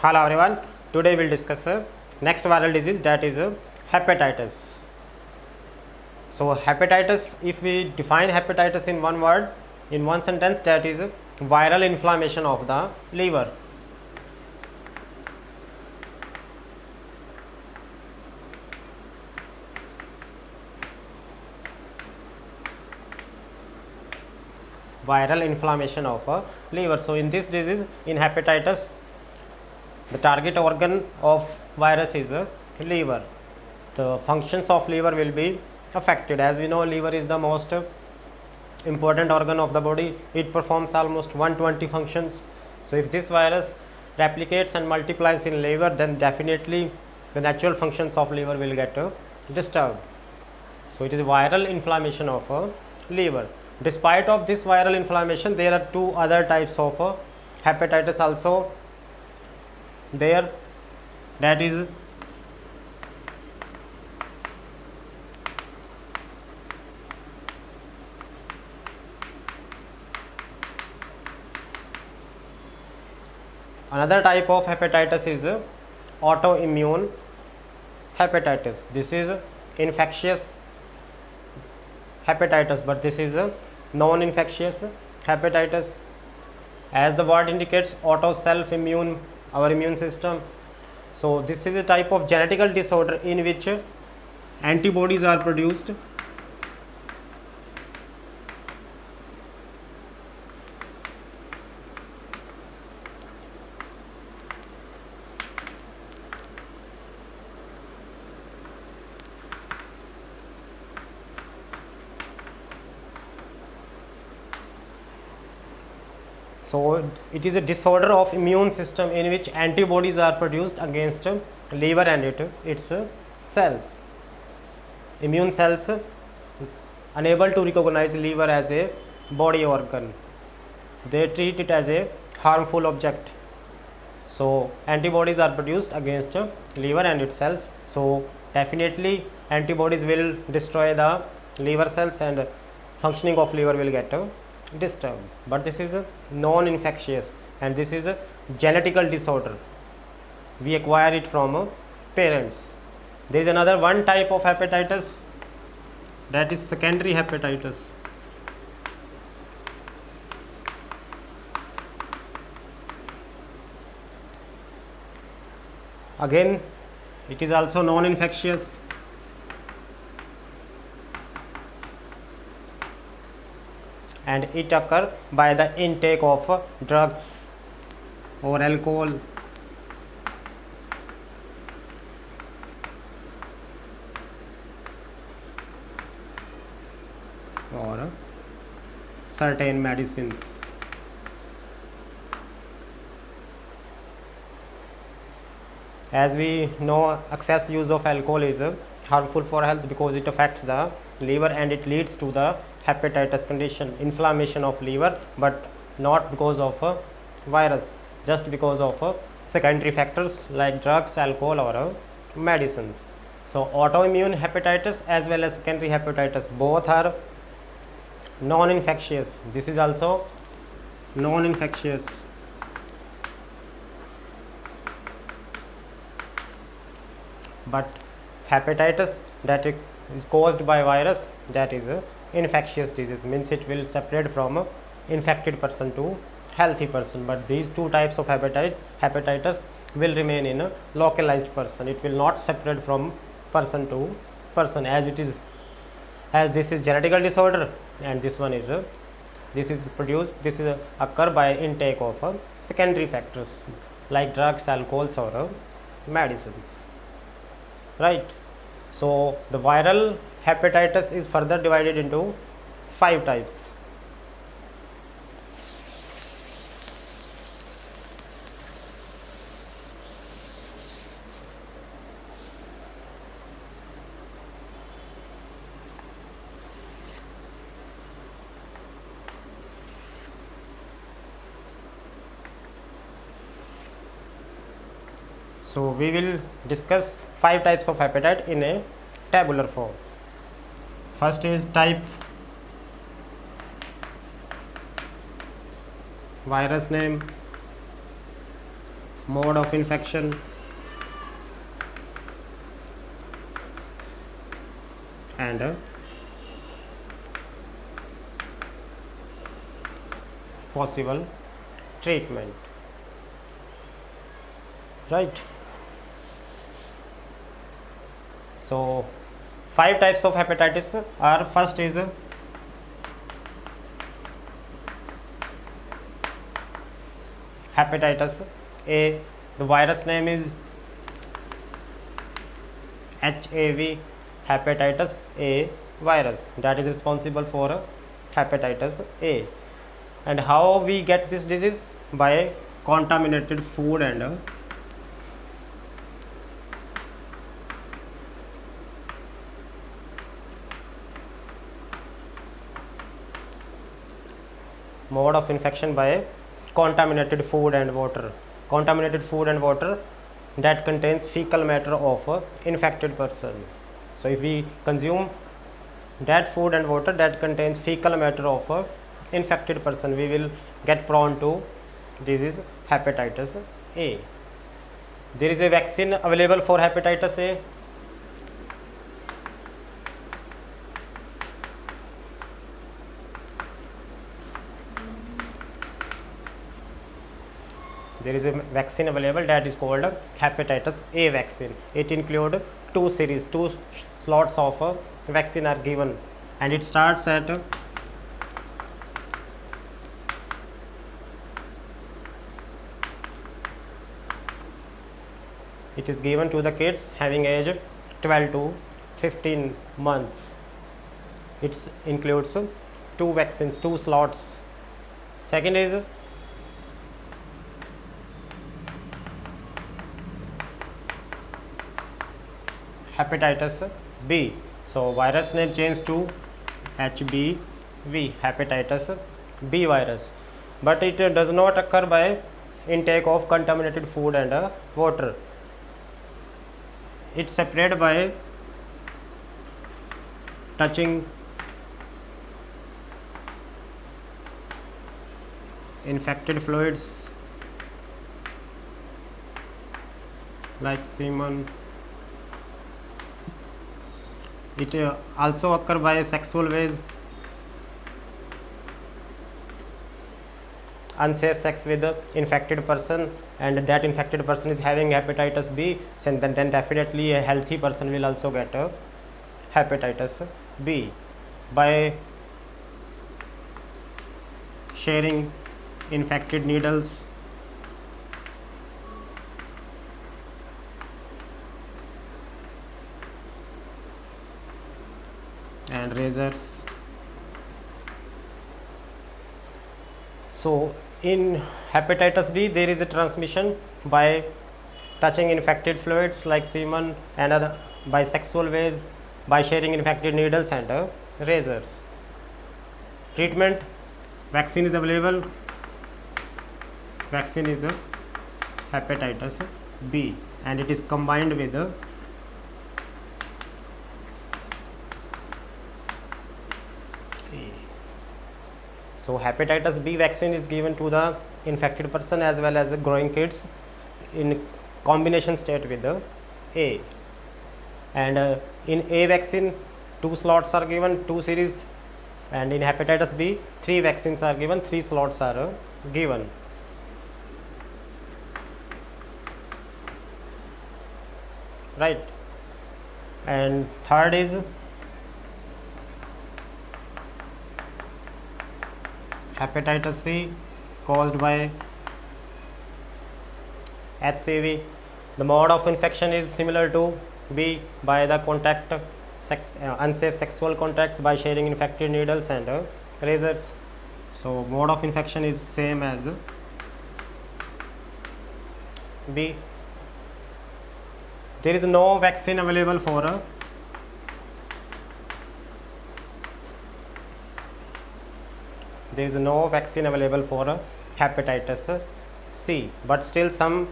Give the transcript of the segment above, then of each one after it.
Hello everyone. Today we'll discuss next viral disease, that is hepatitis. So hepatitis, if we define hepatitis in one word, in one sentence, that is viral inflammation of the liver. Viral inflammation of a liver. So in this disease, in hepatitis, the target organ of virus is a liver. The functions of liver will be affected. As we know, liver is the most important organ of the body. It performs almost 120 functions. So if this virus replicates and multiplies in liver, then definitely the natural functions of liver will get disturbed. So it is viral inflammation of liver. Despite of this viral inflammation, there are two other types of hepatitis also there, that is another type of hepatitis is autoimmune hepatitis. This is infectious hepatitis, but this is a non-infectious hepatitis. As the word indicates, auto, self, immune, our immune system. So this is a type of genetical disorder in which antibodies are produced So it is a disorder of immune system in which antibodies are produced against liver and its cells. Immune cells unable to recognize liver as a body organ. They treat it as a harmful object. So antibodies are produced against liver and its cells. So definitely antibodies will destroy the liver cells and functioning of liver will get disturbed. But this is non-infectious and this is a genetical disorder. We acquire it from parents. There is another one type of hepatitis, that is secondary hepatitis. Again, it is also non-infectious. And it occurs by the intake of drugs or alcohol or certain medicines. As we know, excess use of alcohol is harmful for health because it affects the liver and it leads to the hepatitis condition, inflammation of liver, but not because of a virus, just because of secondary factors like drugs, alcohol or medicines. So autoimmune hepatitis as well as secondary hepatitis, both are non-infectious. This is also non-infectious. But hepatitis that is caused by virus, that is a infectious disease, means it will separate from a infected person to healthy person. But these two types of hepatitis will remain in a localized person. It will not separate from person to person, as it is, as this is genetical disorder and this one is this is produced, this is occur by intake of secondary factors like drugs, alcohols or medicines, right? So the viral hepatitis is further divided into 5 types. So we will discuss 5 types of hepatitis in a tabular form. First is type, virus name, mode of infection and possible treatment, right? So 5 types of hepatitis are: first is hepatitis A. The virus name is HAV, hepatitis A virus, that is responsible for hepatitis A. And how we get this disease? By contaminated food and mode of infection by contaminated food and water. Contaminated food and water that contains fecal matter of a infected person. So if we consume that food and water that contains fecal matter of a infected person, we will get prone to disease hepatitis A. There is a vaccine available for hepatitis A. There is a vaccine available that is called hepatitis A vaccine. It includes 2 series, 2 slots of vaccine are given, and it starts at it is given to the kids having age 12 to 15 months. It includes 2 vaccines, 2 slots. Second is hepatitis B. So virus name changed to HBV, hepatitis B virus, but it does not occur by intake of contaminated food and water. It's spread by touching infected fluids like semen. It also occur by sexual ways, unsafe sex with the infected person, and that infected person is having hepatitis B, so then definitely a healthy person will also get hepatitis B. By sharing infected needles, and razors. So in hepatitis B there is a transmission by touching infected fluids like semen, and other by sexual ways, by sharing infected needles and razors. Treatment: vaccine is available. Vaccine is hepatitis B, and it is combined with so hepatitis B vaccine is given to the infected person as well as the growing kids in combination state with the A. And in A vaccine 2 slots are given, 2 series, and in hepatitis B 3 vaccines are given, 3 slots are given. Right. And third is hepatitis C caused by HCV. The mode of infection is similar to B, by the contact unsafe sexual contacts, by sharing infected needles and razors. So mode of infection is same as B. There is no vaccine available for hepatitis C, but still some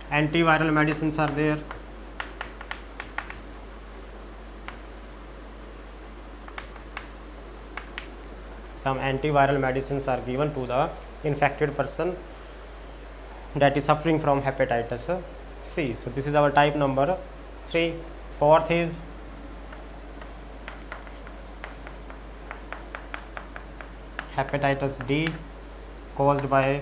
antiviral medicines are there. Some antiviral medicines are given to the infected person that is suffering from hepatitis C. So this is our type number 3. Fourth is hepatitis D caused by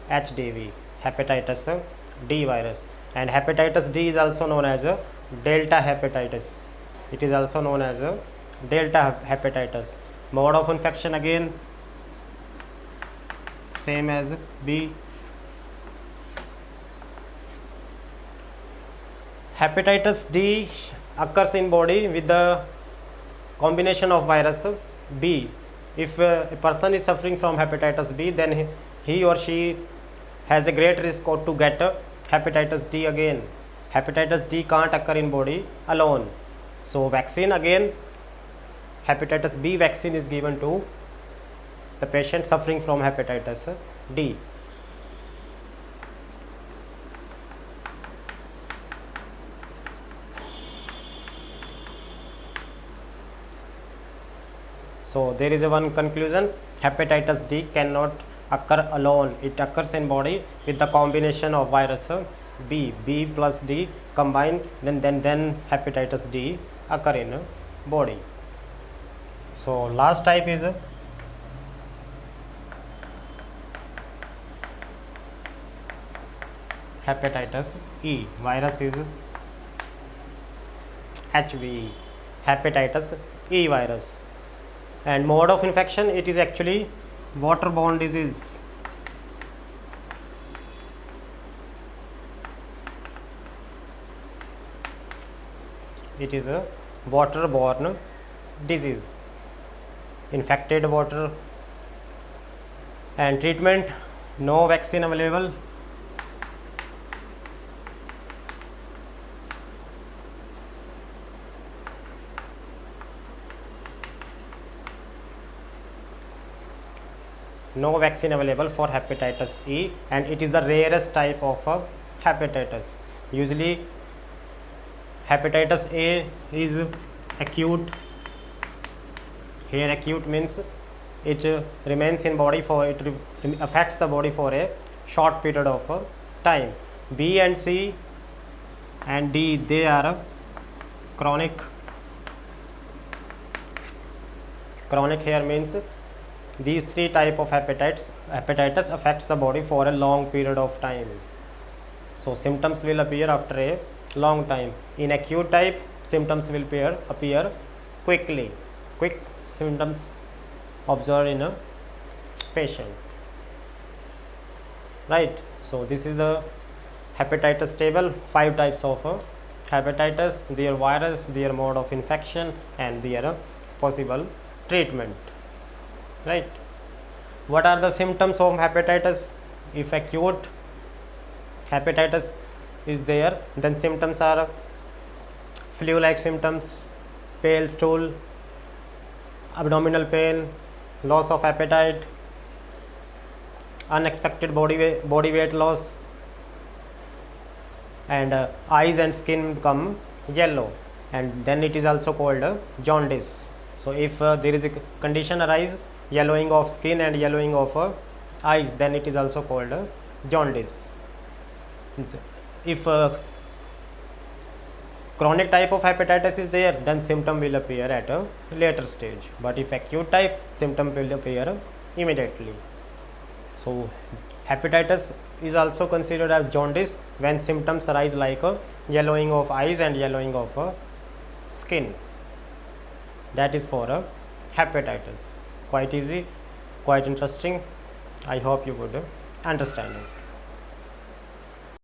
HDV, hepatitis D virus, and hepatitis D is also known as a delta hepatitis. It is also known as a delta hepatitis. Mode of infection again same as B. Hepatitis D occurs in body with the combination of virus B. If a person is suffering from hepatitis B, then he or she has a great risk to get hepatitis D again. Hepatitis D can't occur in body alone. So vaccine again, hepatitis B vaccine is given to the patient suffering from hepatitis D. So there is a one conclusion: hepatitis D cannot occur alone. It occurs in body with the combination of virus B plus D combined, then hepatitis D occur in body. So last type is hepatitis E. Virus is HV, hepatitis E virus. And mode of infection, it is actually waterborne disease. It is a waterborne disease, infected water. And treatment, no vaccine available. No vaccine available for hepatitis E, and it is the rarest type of hepatitis. Usually hepatitis A is acute. Here acute means it remains in body for, it affects the body for a short period of time. B and C and D, they are chronic. Chronic here means these three type of hepatitis affects the body for a long period of time. So symptoms will appear after a long time. In acute type, symptoms will appear quickly. Quick symptoms observed in a patient. Right. So this is the hepatitis table. 5 types of hepatitis, their virus, their mode of infection, and their possible treatment. Right. What are the symptoms of hepatitis? If acute hepatitis is there, then symptoms are flu-like symptoms, pale stool, abdominal pain, loss of appetite, unexpected body weight loss, and eyes and skin become yellow, and then it is also called jaundice. So if there is a condition arise, yellowing of skin and yellowing of eyes, then it is also called jaundice. If chronic type of hepatitis is there, then symptom will appear at a later stage, but if acute type, symptom will appear immediately. So hepatitis is also considered as jaundice when symptoms arise like yellowing of eyes and yellowing of skin. That is for hepatitis. Quite easy, quite interesting. I hope you would understand it.